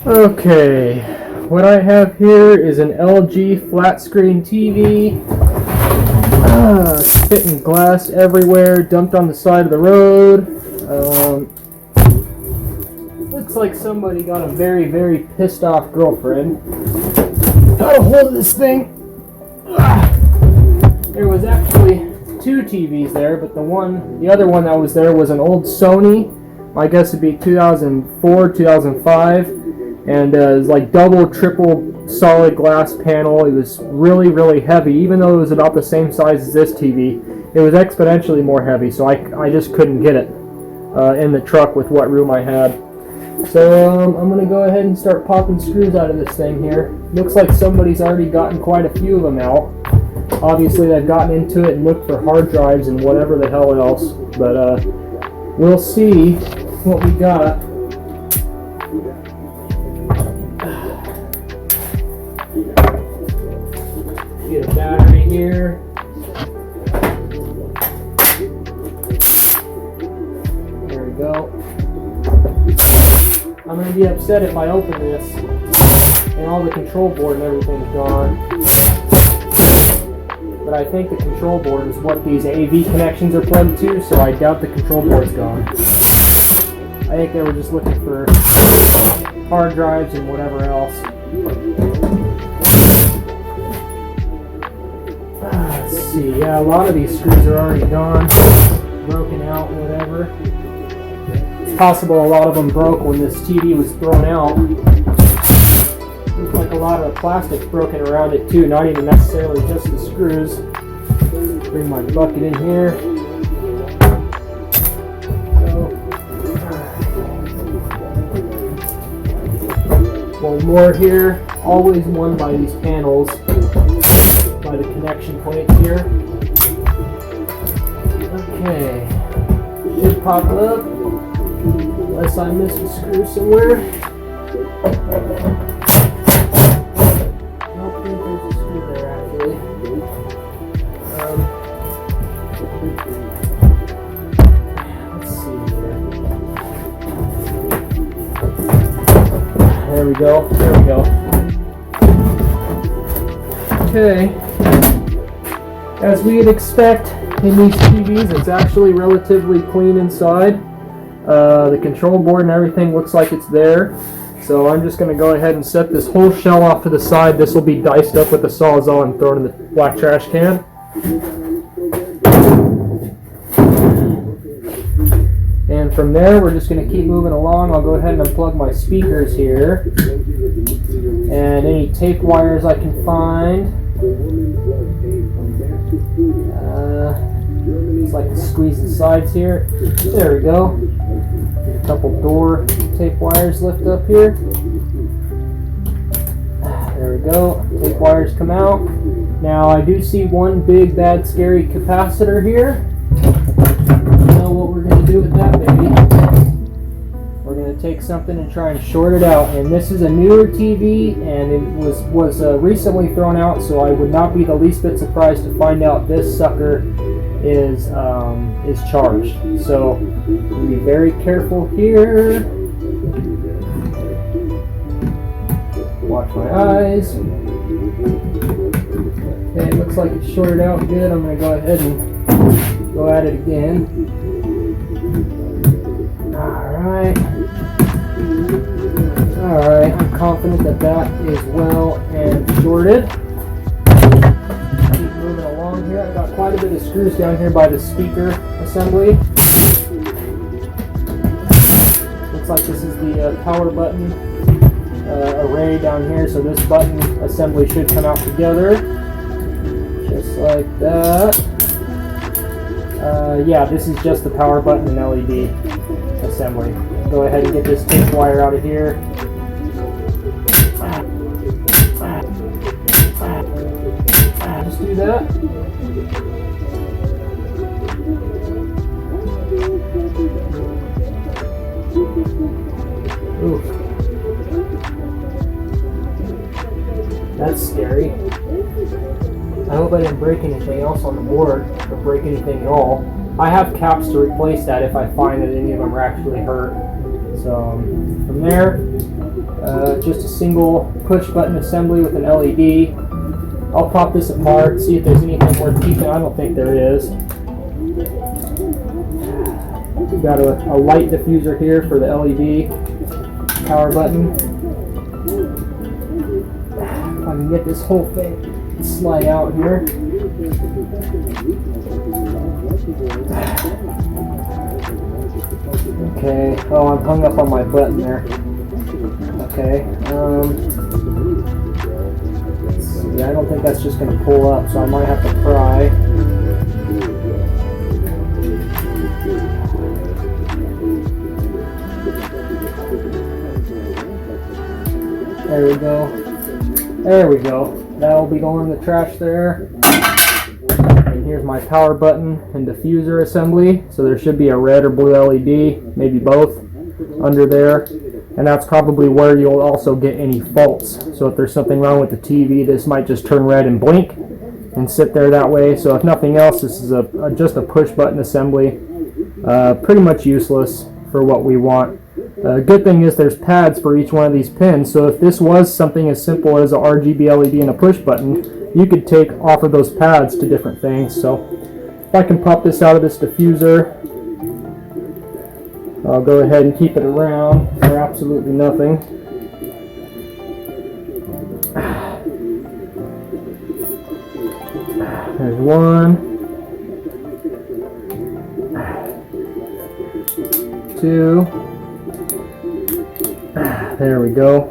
Okay, what I have here is an LG flat screen TV. Spitting glass everywhere, dumped on the side of the road. Looks like somebody got a very, very pissed off girlfriend. Got a hold of this thing. There was actually 2 TVs there, but the other one that was there was an old Sony. I guess it'd be 2004, 2005, and it was like double, triple solid glass panel. It was really, really heavy, even though it was about the same size as this TV. It was exponentially more heavy, so I just couldn't get it in the truck with what room I had. So I'm going to go ahead and start popping screws out of this thing here. Looks like somebody's already gotten quite a few of them out. Obviously they've gotten into it and looked for hard drives and whatever the hell else, but we'll see what we got. Get a battery here. There we go. I'm going to be upset if I open this and all the control board and everything's gone. But I think the control board is what these AV connections are plugged to, so I doubt the control board's gone. I think they were just looking for hard drives and whatever else. Let's see, yeah, a lot of these screws are already gone, broken out, whatever. It's possible a lot of them broke when this TV was thrown out. Looks like a lot of the plastic's broken around it too, not even necessarily just the screws. Bring my bucket in here. One more here, always one by these panels, by the connection point here. Okay, should pop up, unless I missed a screw somewhere. I don't think there's a screw there actually. Let's see here. There we go. There we go. Okay. As we'd expect in these TVs, it's actually relatively clean inside. The control board and everything looks like it's there. So I'm just going to go ahead and set this whole shell off to the side. This will be diced up with a Sawzall and thrown in the black trash can. And from there, we're just going to keep moving along. I'll go ahead and unplug my speakers here. And any tape wires I can find. It's like to squeeze the sides here. There we go. A couple door tape wires lift up here. There we go. Tape wires come out. Now I do see one big, bad, scary capacitor here. You know what we're going to do with that, baby? We're going to take something and try and short it out. And this is a newer TV, and it was recently thrown out, so I would not be the least bit surprised to find out this sucker is charged. So we'll be very careful here. Watch my eyes. Okay, looks like it's shorted out good. I'm going to go ahead and go at it again. Alright. Alright, I'm confident that that is well and shorted. Keep moving along here. I've got quite a bit of screws down here by the speaker assembly. Looks like this is the power button array down here, so this button assembly should come out together. Just like that. Yeah, this is just the power button and LED assembly. Go ahead and get this tape wire out of here. Just do that. Ooh. That's scary. I hope I didn't break anything else on the board, or break anything at all. I have caps to replace that if I find that any of them are actually hurt. So from there, Just a single push button assembly with an LED. I'll pop this apart, see if there's anything worth keeping. I don't think there is. We've got a light diffuser here for the LED power button. If I can get this whole thing to slide out here. Okay, oh, I'm hung up on my button there. Okay, let's see, I don't think that's just going to pull up, so I might have to pry. There we go. There we go. That'll be going in the trash there. And here's my power button and diffuser assembly. So there should be a red or blue LED, maybe both, under there. And that's probably where you'll also get any faults. So if there's something wrong with the TV, this might just turn red and blink and sit there that way. So if nothing else, this is just a push button assembly. Pretty much useless for what we want. Good thing is there's pads for each one of these pins, so if this was something as simple as a RGB LED and a push button, you could take off of those pads to different things. So if I can pop this out of this diffuser, I'll go ahead and keep it around for absolutely nothing. There's one, two. There we go.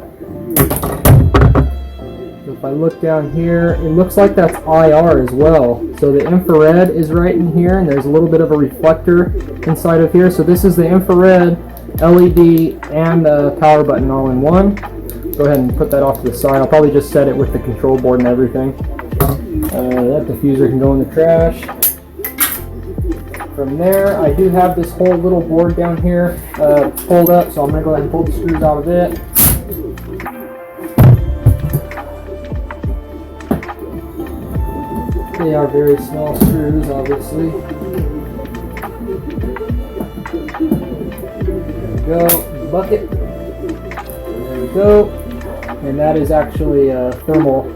So if I look down here, it looks like that's IR as well. So the infrared is right in here, and there's a little bit of a reflector inside of here. So this is the infrared, LED, and the power button all in one. Go ahead and put that off to the side. I'll probably just set it with the control board and everything. That diffuser can go in the trash. From there, I do have this whole little board down here pulled up, so I'm going to go ahead and pull the screws out of it. They are very small screws, obviously. There we go, bucket. There we go. And that is actually a thermal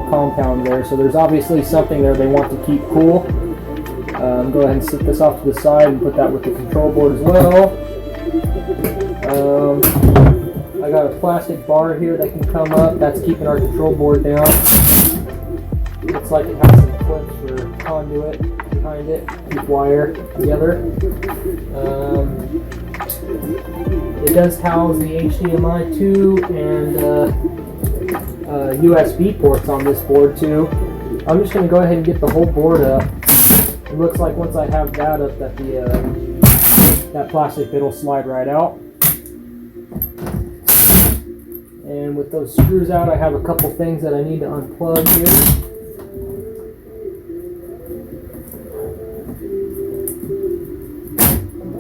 compound there, so there's obviously something there they want to keep cool. Go ahead and set this off to the side and put that with the control board as well. I got a plastic bar here that can come up. That's keeping our control board down. Looks like it has some clips for conduit behind it. Keep wire together. It does house the HDMI 2 and USB ports on this board too. I'm just going to go ahead and get the whole board up. It looks like once I have that up, that that plastic bit will slide right out. And with those screws out, I have a couple things that I need to unplug here.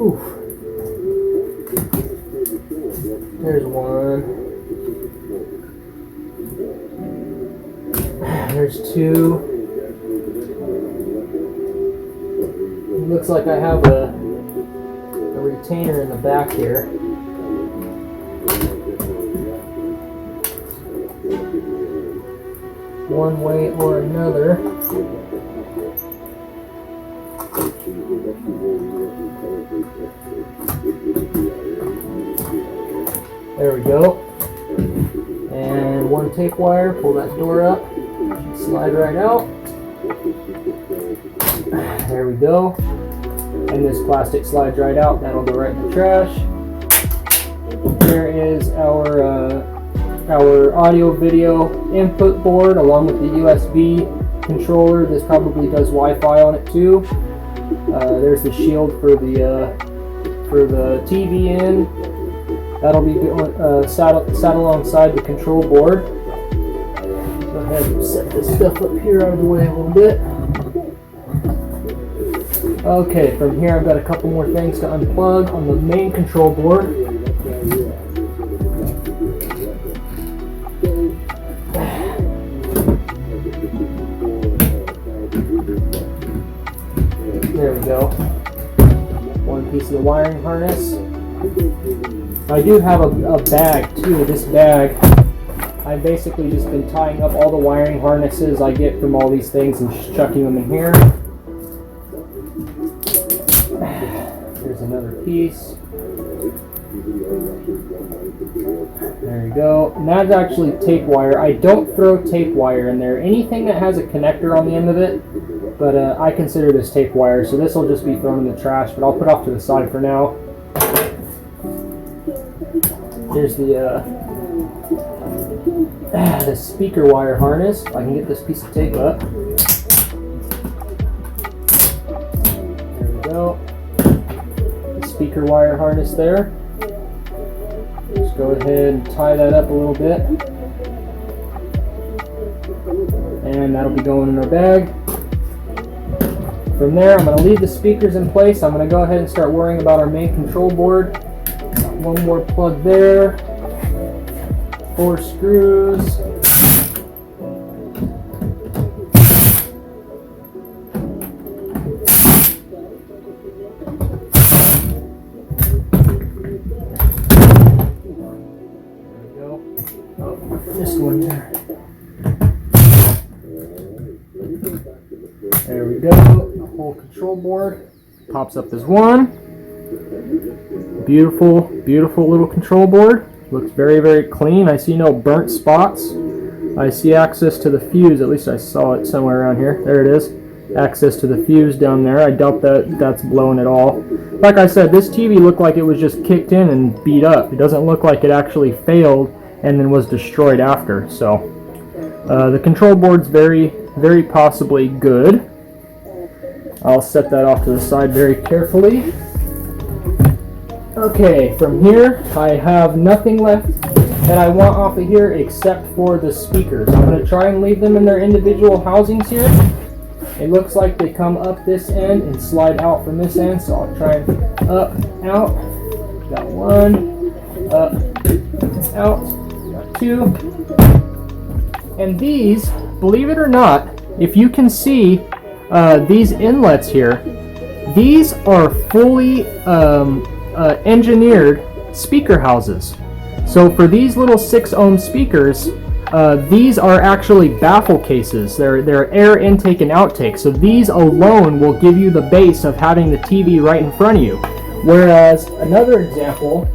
Oof. There's one. There's two. Looks like I have a retainer in the back here. One way or another. There we go. And one tape wire, pull that door up, slide right out. There we go. And this plastic slides right out. That'll go right in the trash. There is our audio video input board along with the USB controller. This probably does Wi-Fi on it too. There's the shield for the TV in. That'll be sat alongside the control board. Go ahead and set this stuff up here out of the way a little bit. Okay, from here I've got a couple more things to unplug on the main control board. There we go. One piece of the wiring harness. I do have a bag too. This bag, I've basically just been tying up all the wiring harnesses I get from all these things and just chucking them in here. There's another piece. There you go. And that's actually tape wire. I don't throw tape wire in there. Anything that has a connector on the end of it, but I consider this tape wire, so this will just be thrown in the trash, but I'll put off to the side for now. Here's the speaker wire harness. I can get this piece of tape up. There we go. The speaker wire harness there. Just go ahead and tie that up a little bit. And that'll be going in our bag. From there, I'm going to leave the speakers in place. I'm going to go ahead and start worrying about our main control board. Got one more plug there. 4 screws. This one there. There we go. The whole control board pops up as one. Beautiful, beautiful little control board. Looks very, very clean. I see no burnt spots. I see access to the fuse. At least I saw it somewhere around here. There it is. Access to the fuse down there. I doubt that that's blown at all. Like I said, this TV looked like it was just kicked in and beat up. It doesn't look like it actually failed and then was destroyed after. So the control board's very, very possibly good. I'll set that off to the side very carefully. Okay, from here I have nothing left that I want off of here except for the speakers. I'm going to try and leave them in their individual housings here. It looks like they come up this end and slide out from this end, so I'll try and up, out. Got one, up, out. 2. And these, believe it or not, if you can see these inlets here, these are fully engineered speaker houses. So for these little 6 ohm speakers, these are actually baffle cases. They're air intake and outtake. So these alone will give you the base of having the TV right in front of you. Whereas another example,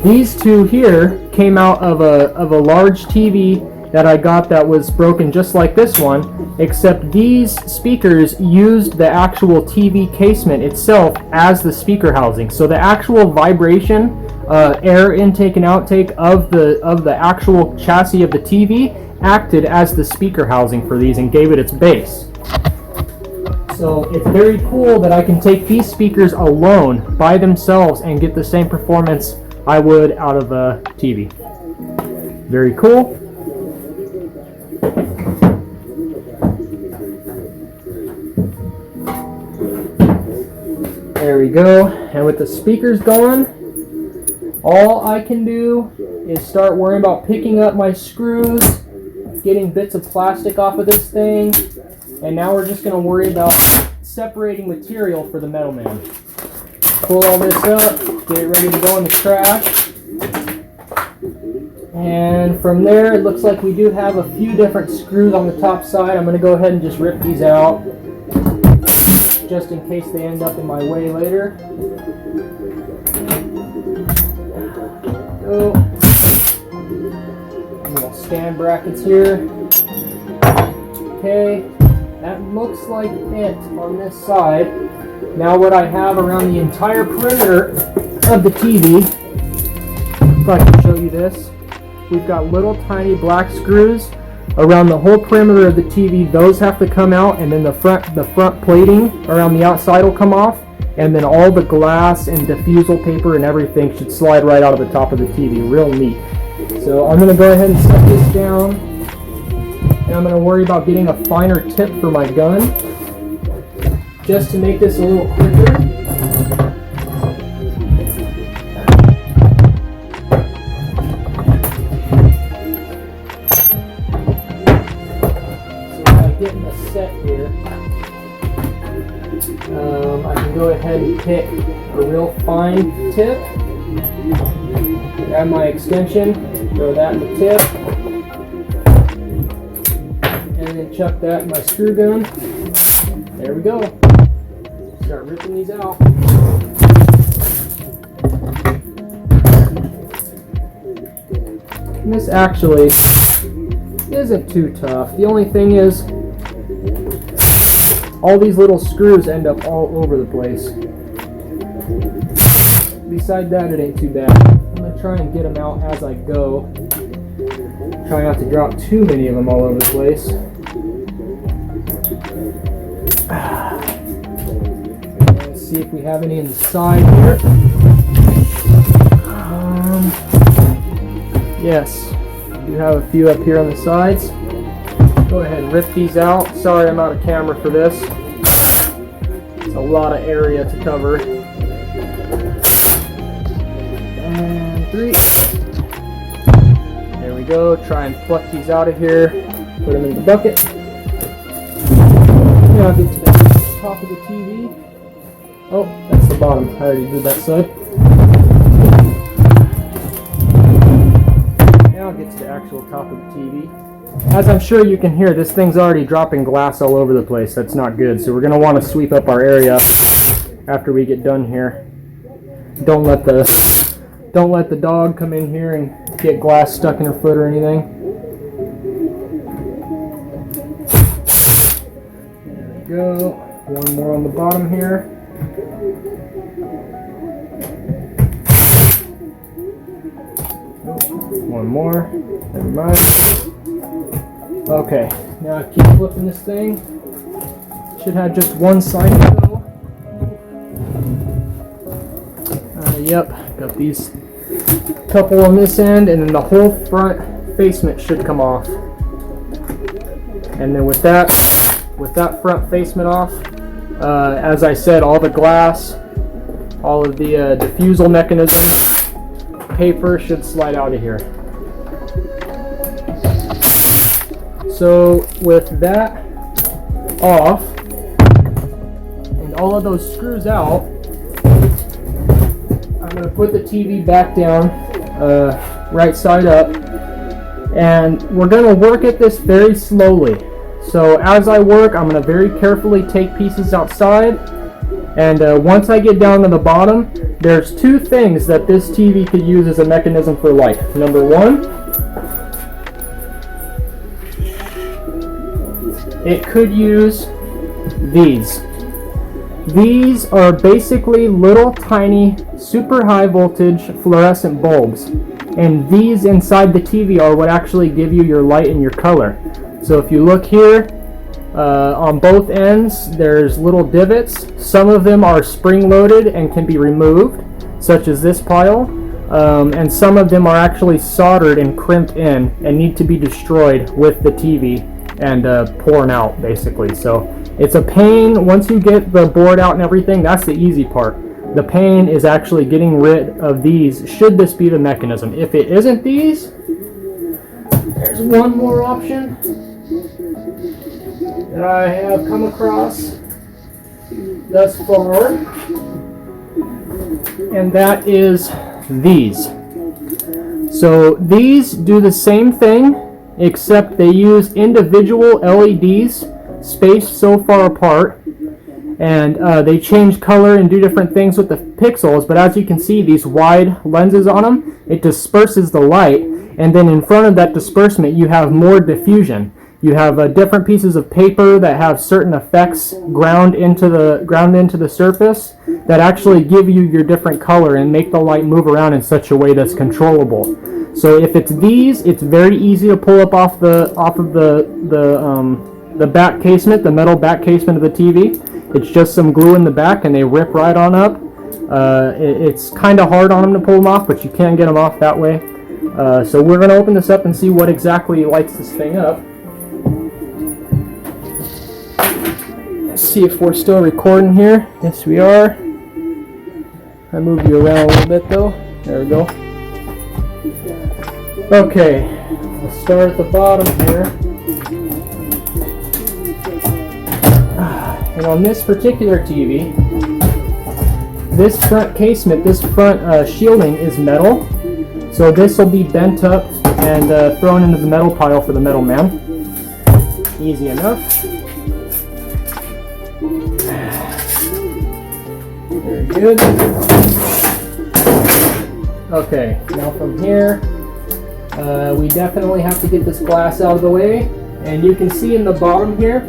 these two here came out of a large TV that I got that was broken just like this one, except these speakers used the actual TV casement itself as the speaker housing. So the actual vibration, air intake and outtake of the actual chassis of the TV acted as the speaker housing for these and gave it its base. So it's very cool that I can take these speakers alone by themselves and get the same performance I would out of a TV. Very cool. There we go. And with the speakers gone, all I can do is start worrying about picking up my screws, getting bits of plastic off of this thing, and now we're just going to worry about separating material for the metal man. Pull all this up, get it ready to go in the trash. And from there, it looks like we do have a few different screws on the top side. I'm going to go ahead and just rip these out, just in case they end up in my way later. Go. Little stand brackets here. Okay, that looks like it on this side. Now what I have around the entire perimeter of the TV, if I can show you this, we've got little tiny black screws around the whole perimeter of the TV. Those have to come out, and then the front plating around the outside will come off, and then all the glass and diffusal paper and everything should slide right out of the top of the TV. Real neat. So I'm going to go ahead and set this down, and I'm going to worry about getting a finer tip for my gun, just to make this a little quicker. So by getting the set here, I can go pick a real fine tip. Grab my extension, throw that in the tip, and then chuck that in my screw gun. There we go. Start ripping these out. And this actually isn't too tough. The only thing is, all these little screws end up all over the place. Beside that, it ain't too bad. I'm going to try and get them out as I go. Try not to drop too many of them all over the place. Let's see if we have any in the side here. Yes, we do have a few up here on the sides. Go ahead and rip these out. Sorry I'm out of camera for this. It's a lot of area to cover. And 3. There we go. Try and pluck these out of here. Put them in the bucket. Now I'll get to the top of the TV. Oh, that's the bottom. I already did that side. Now I'll get to the actual top of the TV. As I'm sure you can hear, this thing's already dropping glass all over the place. That's not good. So we're going to want to sweep up our area after we get done here. Don't let the dog come in here and get glass stuck in her foot or anything. There we go. One more on the bottom here. One more. Never mind. Okay, now I keep flipping this thing. Should have just one side to go. Yep, got these couple on this end, and then the whole front facement should come off. And then with that front facement off, as I said, all the glass, all of the diffusal mechanism, paper should slide out of here. So with that off and all of those screws out, I'm going to put the TV back down, right side up, and we're going to work at this very slowly. So as I work, I'm going to very carefully take pieces outside, and once I get down to the bottom, there's two things that this TV could use as a mechanism for light. Number one, it could use these. These are basically little tiny super high voltage fluorescent bulbs, and these inside the TV are what actually give you your light and your color. So if you look here, on both ends there's little divots. Some of them are spring loaded and can be removed, such as this pile, and some of them are actually soldered and crimped in and need to be destroyed with the TV and pouring out, basically. So it's a pain. Once you get the board out and everything, that's the easy part. The pain is actually getting rid of these, should this be the mechanism. If it isn't these, there's one more option that I have come across thus far, and that is these. So these do the same thing, except they use individual LEDs spaced so far apart, and they change color and do different things with the pixels. But as you can see, these wide lenses on them, it disperses the light, and then in front of that disbursement you have more diffusion. You have different pieces of paper that have certain effects ground into the surface that actually give you your different color and make the light move around in such a way that's controllable. So if it's these, it's very easy to pull up off of the back casement, the metal back casement of the TV. It's just some glue in the back, and they rip right on up. It's kind of hard on them to pull them off, but you can get them off that way. So we're going to open this up and see what exactly lights this thing up. Let's see if we're still recording here. Yes, we are. I moved you around a little bit though. There we go. Okay, let's start at the bottom here. And on this particular TV, This front casement, this front shielding is metal, so this will be bent up and thrown into the metal pile for the metal man. Easy enough. Very good. Okay, now from here, we definitely have to get this glass out of the way. And you can see in the bottom here,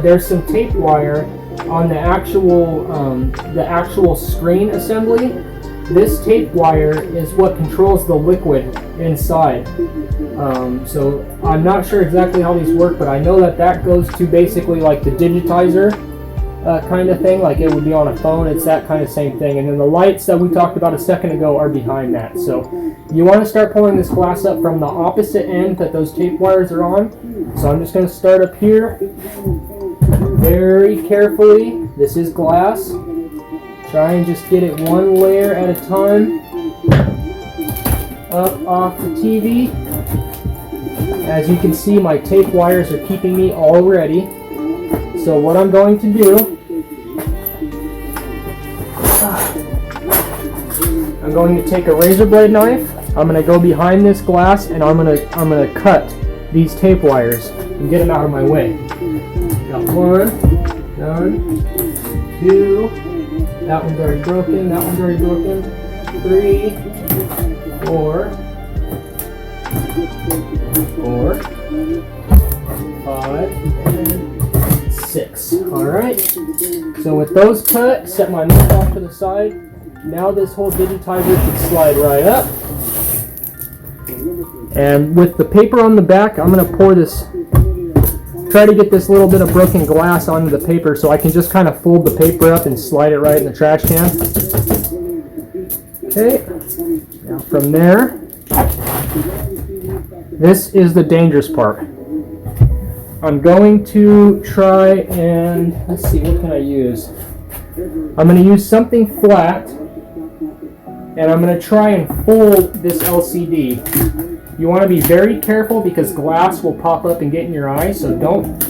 there's some tape wire on the actual screen assembly. This tape wire is what controls the liquid inside. So I'm not sure exactly how these work, but I know that goes to basically like the digitizer kind of thing, like it would be on a phone. It's that kind of same thing. And then the lights that we talked about a second ago are behind that. So you want to start pulling this glass up from the opposite end that those tape wires are on. So I'm just going to start up here very carefully. This is glass. Try and just get it one layer at a time up off the TV. As you can see, my tape wires are keeping me all ready. So what I'm going to do, I'm going to take a razor blade knife. I'm going to go behind this glass and I'm going to cut these tape wires and get them out of my way. Got one, done, two, that one's already broken, that one's already broken, 3, 4, 5, and 6. Alright, so with those cut, set my knife off to the side. Now this whole digitizer should slide right up. And with the paper on the back, I'm going to pour this, try to get this little bit of broken glass onto the paper so I can just kind of fold the paper up and slide it right in the trash can. Okay, now from there, this is the dangerous part. I'm going to try and, let's see, what can I use? I'm going to use something flat, and I'm going to try and fold this LCD. You want to be very careful because glass will pop up and get in your eyes, so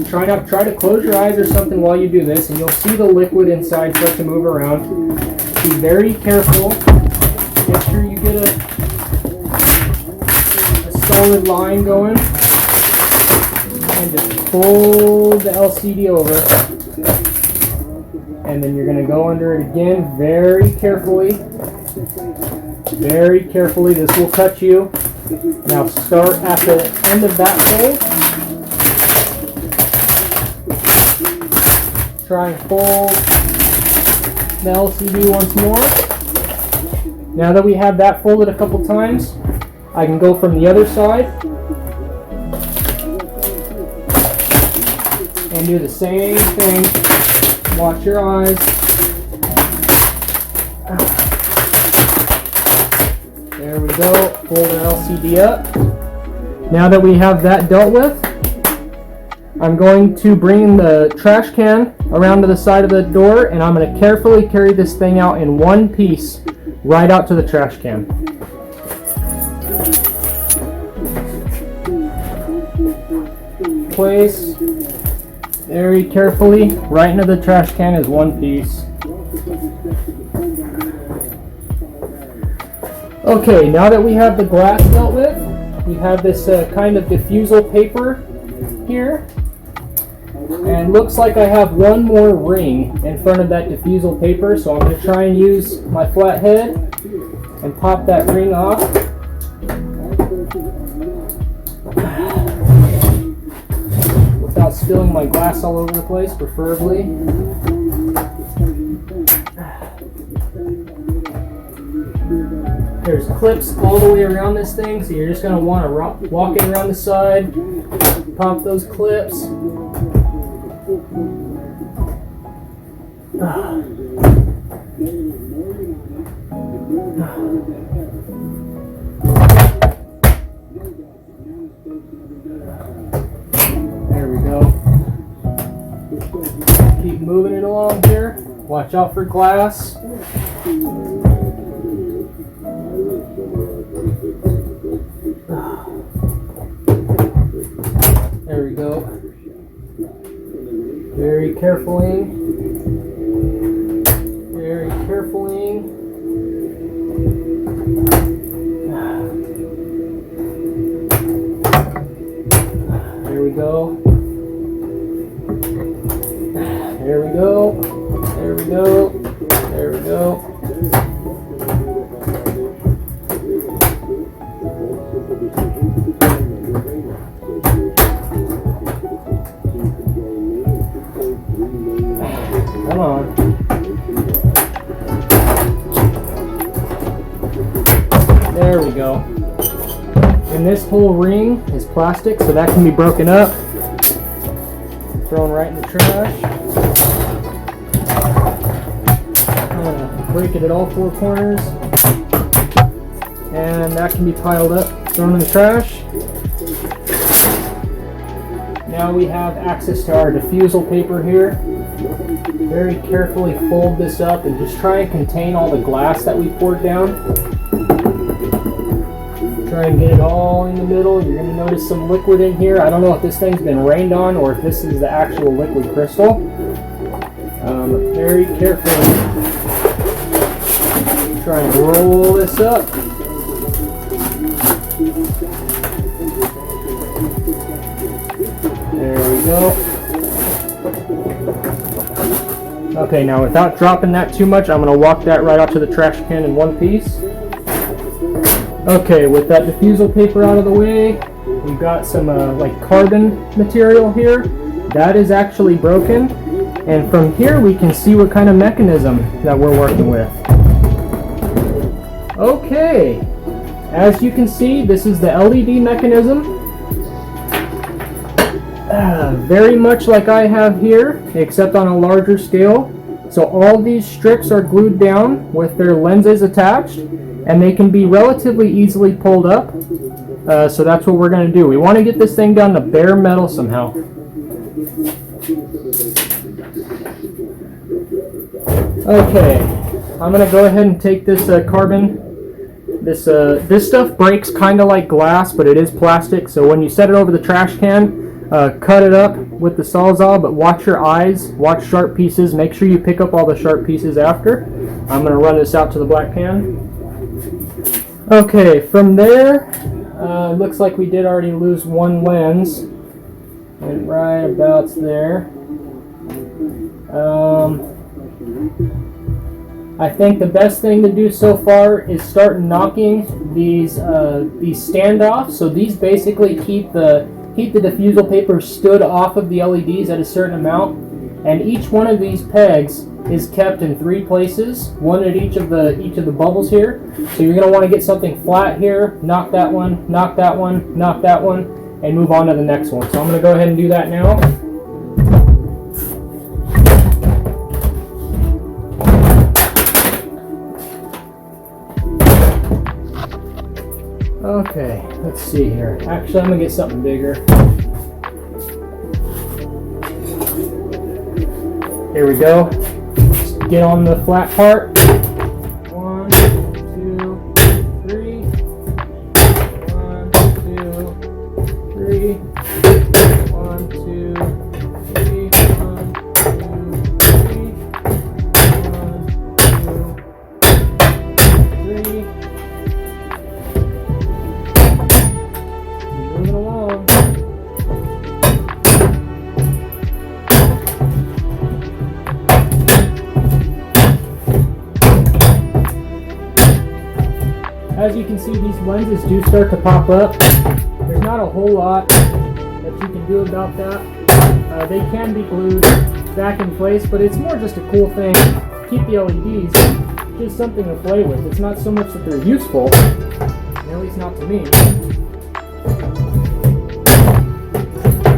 try to close your eyes or something while you do this, and you'll see the liquid inside start to move around. Be very careful. Make sure you get a solid line going, and just fold the LCD over, and then you're going to go under it again very carefully. Very carefully. This will cut you. Now start at the end of that fold. Try and fold the LCD once more. Now that we have that folded a couple times, I can go from the other side and do the same thing. Watch your eyes. There we go. Fold our LCD up. Now that we have that dealt with, I'm going to bring the trash can around to the side of the door, and I'm going to carefully carry this thing out in one piece right out to the trash can. Place very carefully right into the trash can is one piece. Okay, now that we have the glass dealt with, we have this kind of diffusal paper here. And looks like I have one more ring in front of that diffusal paper, so I'm going to try and use my flat head and pop that ring off. Without spilling my glass all over the place, preferably. There's clips all the way around this thing, so you're just going to want to walk it around the side, pop those clips. There we go. Keep moving it along here. Watch out for glass. There we go. Very carefully. Very carefully. Come on. There we go. And this whole ring is plastic, so that can be broken up, thrown right in the trash. I'm gonna break it at all four corners, and that can be piled up, thrown in the trash. Now we have access to our diffusal paper here. Very carefully fold this up and just try and contain all the glass that we poured down. Try and get it all in the middle. You're going to notice some liquid in here. I don't know if this thing's been rained on or if this is the actual liquid crystal. Very carefully try and roll this up. There we go. Okay, now without dropping that too much, I'm going to walk that right out to the trash can in one piece. Okay, with that diffusal paper out of the way, we've got some like carbon material here. That is actually broken. And from here we can see what kind of mechanism that we're working with. Okay, as you can see, this is the LED mechanism. Very much like I have here, except on a larger scale. So all these strips are glued down with their lenses attached, and they can be relatively easily pulled up. So that's what we're going to do. We want to get this thing down to bare metal somehow. Okay, I'm going to go ahead and take this carbon. This stuff breaks kind of like glass, but it is plastic. So when you set it over the trash can, cut it up with the Sawzall, but watch your eyes, watch sharp pieces. Make sure you pick up all the sharp pieces after. I'm going to run this out to the black pan. Okay, from there, looks like we did already lose one lens. And right about there. I think the best thing to do so far is start knocking these standoffs. So these basically keep the diffusal paper stood off of the LEDs at a certain amount, and each one of these pegs is kept in 3 places, one at each of the bubbles here. So you're going to want to get something flat here, knock that one, knock that one, knock that one, and move on to the next one. So I'm going to go ahead and do that now. Okay, let's see here. Actually, I'm going to get something bigger. Here we go. Just get on the flat part. 1, 2, 3. 1, 2, 3. 1, 2, 3. 1, 2, 3. 1, 2, 3. Moving along. As you can see, these lenses do start to pop up. There's not a whole lot that you can do about that. They can be glued back in place, but it's more just a cool thing. Keep the LEDs, just something to play with. It's not so much that they're useful, at least not to me.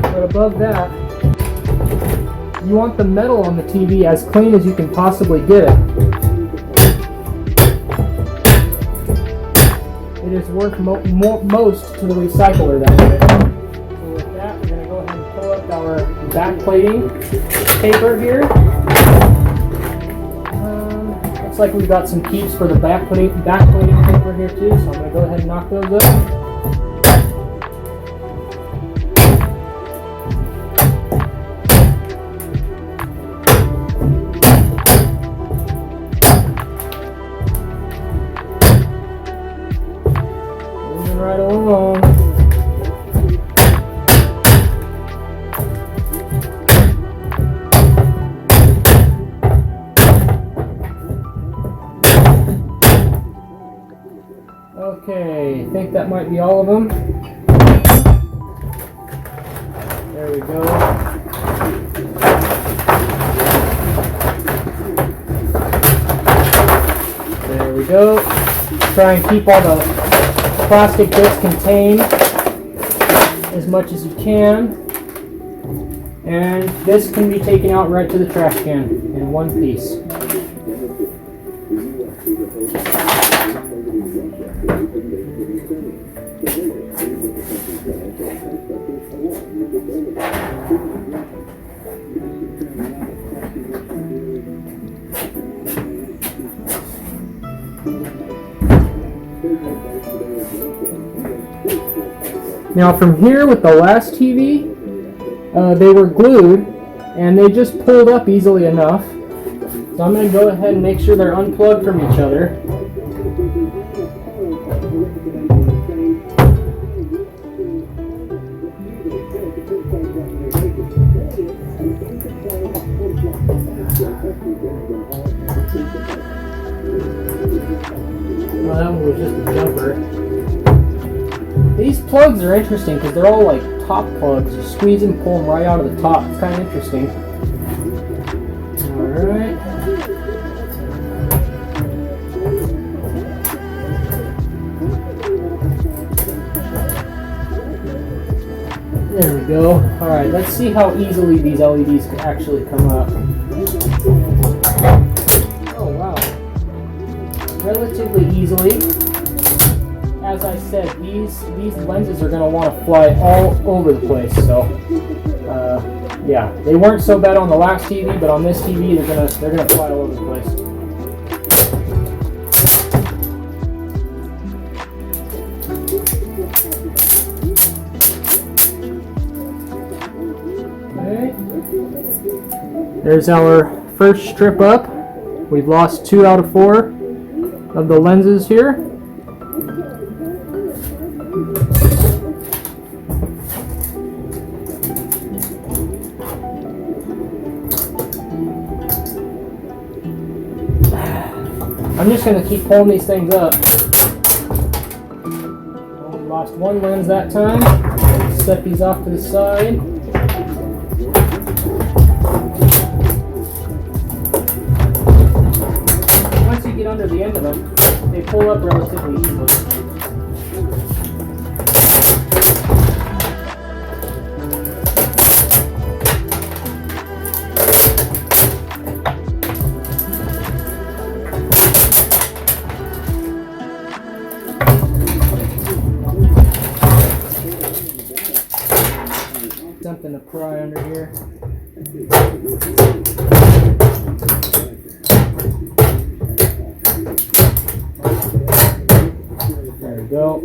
But above that, you want the metal on the TV as clean as you can possibly get it. It is worth most to the recycler that way. So with that, we're going to go ahead and pull up our backplating paper here. Looks like we've got some keeps for the backplating paper here too, so I'm going to go ahead and knock those up. Right along. Okay, I think that might be all of them. There we go. There we go. Try and keep all the plastic bits contained as much as you can. And this can be taken out right to the trash can in one piece. Now from here with the last TV, they were glued and they just pulled up easily enough. So I'm going to go ahead and make sure they're unplugged from each other. Well, that one was just a jumper. These plugs are interesting because they're all like top plugs. You squeeze and pull them right out of the top. It's kind of interesting. Alright. There we go. Alright, let's see how easily these LEDs can actually come up. Oh wow. Relatively easily. As I said, these lenses are going to want to fly all over the place. So, yeah, they weren't so bad on the last TV, but on this TV, they're gonna fly all over the place. Okay. There's our first strip up. We've lost 2 out of 4 of the lenses here. I'm just going to keep pulling these things up. Only lost 1 lens that time. Set these off to the side. Once you get under the end of them, they pull up relatively easily. Something to pry under here. There we go.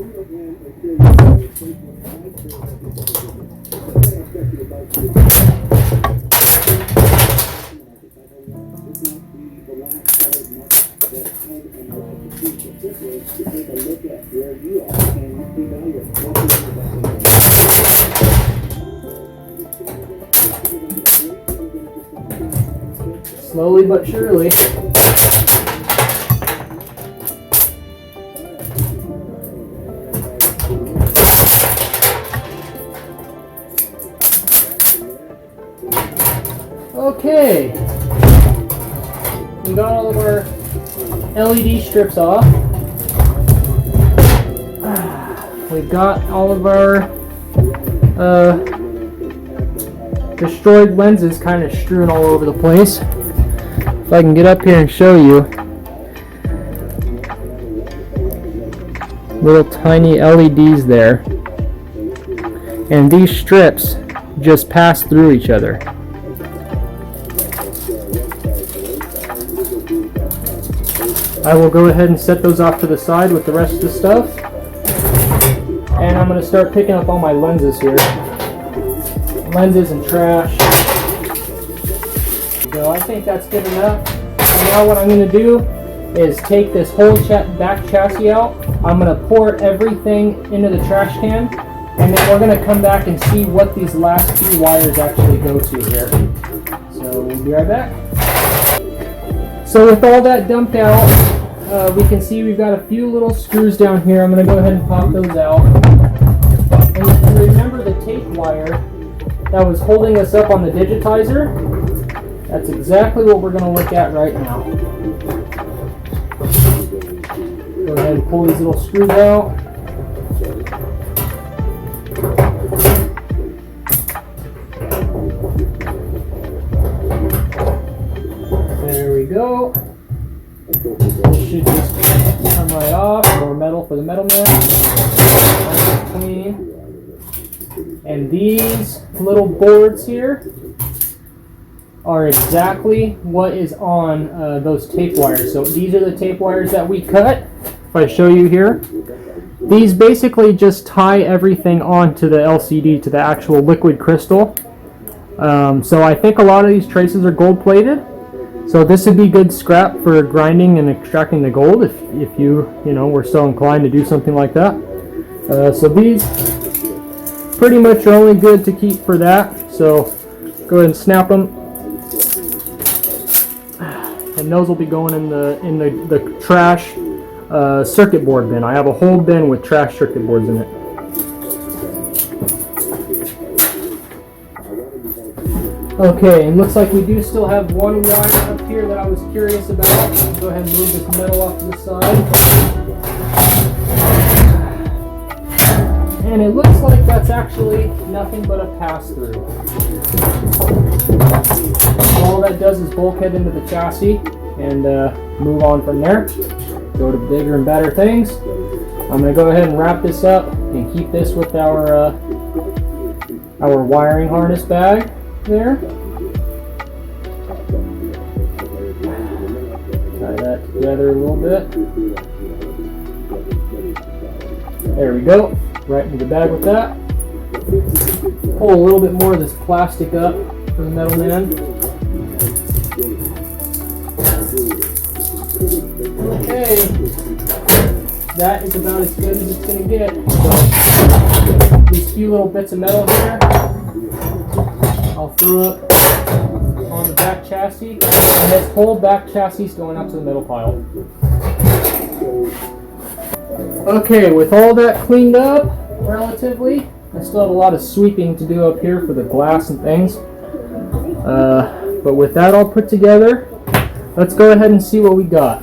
Slowly but surely. Okay. We got all of our LED strips off. We've got all of our destroyed lenses kind of strewn all over the place. If I can get up here and show you. Little tiny LEDs there. And these strips just pass through each other. I will go ahead and set those off to the side with the rest of the stuff. And I'm going to start picking up all my lenses here. Lenses and trash. So I think that's good enough. And now what I'm going to do is take this whole back chassis out. I'm going to pour everything into the trash can. And then we're going to come back and see what these last few wires actually go to here. So we'll be right back. So with all that dumped out, we can see we've got a few little screws down here. I'm going to go ahead and pop those out. And if you remember the tape wire that was holding us up on the digitizer, that's exactly what we're going to look at right now. Go ahead and pull these little screws out. There we go. Should just come right off. More metal for the metal man. Nice and clean. And these little boards here are exactly what is on those tape wires. So these are the tape wires that we cut. If I show you here, these basically just tie everything onto the LCD, to the actual liquid crystal. So I think a lot of these traces are gold plated. So this would be good scrap for grinding and extracting the gold if you were so inclined to do something like that. So these pretty much are only good to keep for that. So go ahead and snap them. And those will be going in the trash circuit board bin. I have a whole bin with trash circuit boards in it. Okay, and looks like we do still have one wire up here that I was curious about. Go ahead and move this metal off to the side. And it looks like that's actually nothing but a pass-through. All that does is bulkhead into the chassis and move on from there. Go to bigger and better things. I'm going to go ahead and wrap this up and keep this with our wiring harness bag there. Tie that together a little bit. There we go. Right into the bag with that. Pull a little bit more of this plastic up for the metal man. Okay, that is about as good as it's going to get. So, these few little bits of metal here, I'll throw up on the back chassis, and this whole back chassis is going up to the metal pile. Okay, with all that cleaned up, relatively, I still have a lot of sweeping to do up here for the glass and things. But with that all put together, let's go ahead and see what we got.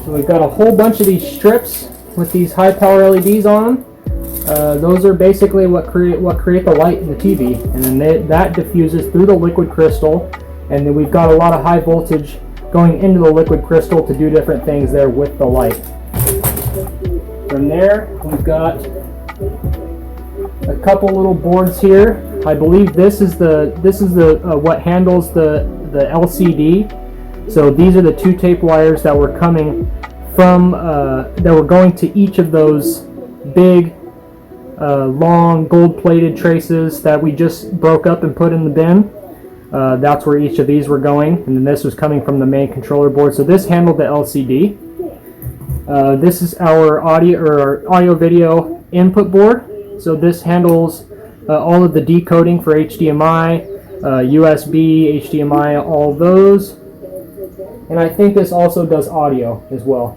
So we've got a whole bunch of these strips with these high power LEDs on them. Those are basically what create the light in the TV, and then that diffuses through the liquid crystal, and then we've got a lot of high voltage going into the liquid crystal to do different things there with the light. From there, we've got a couple little boards here. I believe this is the what handles the LCD. So these are the two tape wires that were coming from that were going to each of those big long gold-plated traces that we just broke up and put in the bin. That's where each of these were going, and then this was coming from the main controller board. So this handled the LCD. This is our audio video input board. So this handles all of the decoding for HDMI, USB, HDMI, all those. And I think this also does audio as well.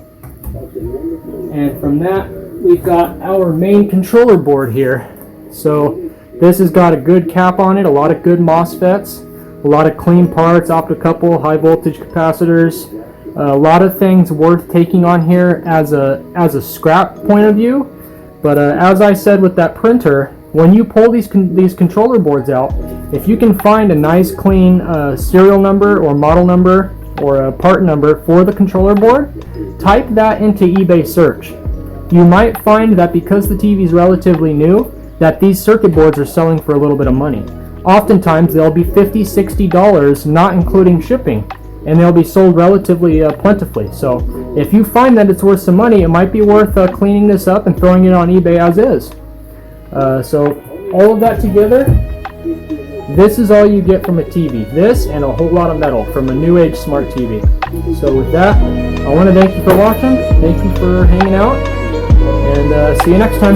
And from that, we've got our main controller board here. So this has got a good cap on it, a lot of good MOSFETs, a lot of clean parts, optocouple, high voltage capacitors, a lot of things worth taking on here as a scrap point of view. But as I said with that printer, when you pull these controller boards out, if you can find a nice clean serial number or model number or a part number for the controller board, type that into eBay search. You might find that because the TV is relatively new, that these circuit boards are selling for a little bit of money. Oftentimes they'll be $50, $60, not including shipping, and they'll be sold relatively plentifully. So if you find that it's worth some money, it might be worth cleaning this up and throwing it on eBay as is. So all of that together, this is all you get from a TV. This and a whole lot of metal from a new age smart TV. So with that, I want to thank you for watching. Thank you for hanging out. And see you next time.